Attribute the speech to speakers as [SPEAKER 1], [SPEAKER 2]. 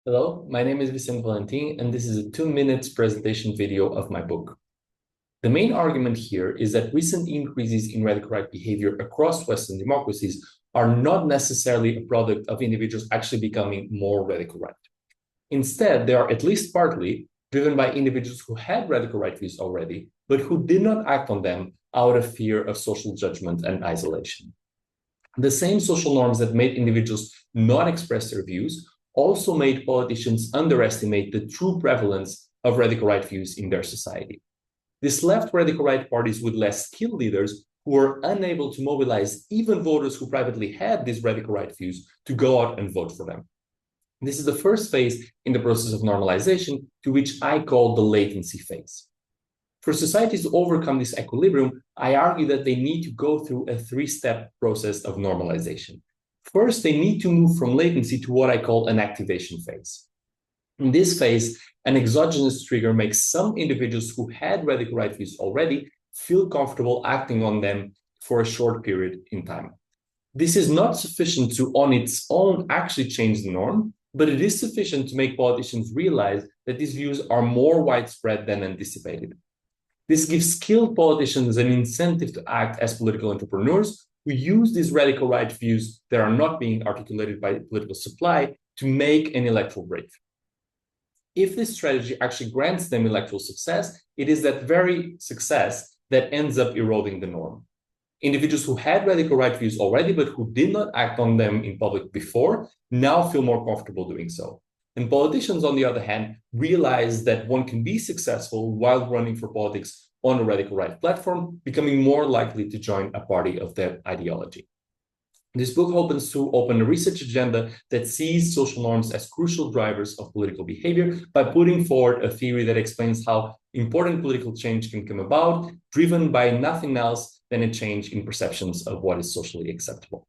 [SPEAKER 1] Hello, my name is Vicente Valentim, and this is a 2 minutes presentation video of my book. The main argument here is that recent increases in radical right behavior across Western democracies are not necessarily a product of individuals actually becoming more radical right. Instead, they are at least partly driven by individuals who had radical right views already, but who did not act on them out of fear of social judgment and isolation. The same social norms that made individuals not express their views also made politicians underestimate the true prevalence of radical right views in their society. This left radical right parties with less skilled leaders who were unable to mobilize even voters who privately had these radical right views to go out and vote for them. This is the first phase in the process of normalization, to which I call the latency phase. For societies to overcome this equilibrium, I argue that they need to go through a three-step process of normalization. First, they need to move from latency to what I call an activation phase. In this phase, an exogenous trigger makes some individuals who had radical right views already feel comfortable acting on them for a short period in time. This is not sufficient to, on its own, actually change the norm, but it is sufficient to make politicians realize that these views are more widespread than anticipated. This gives skilled politicians an incentive to act as political entrepreneurs who use these radical right views that are not being articulated by political supply to make an electoral breakthrough. If this strategy actually grants them electoral success, it is that very success that ends up eroding the norm. Individuals who had radical right views already, but who did not act on them in public before, now feel more comfortable doing so. And politicians, on the other hand, realize that one can be successful while running for politics on a radical right platform, becoming more likely to join a party of their ideology. This book hopes to open a research agenda that sees social norms as crucial drivers of political behavior by putting forward a theory that explains how important political change can come about, driven by nothing else than a change in perceptions of what is socially acceptable.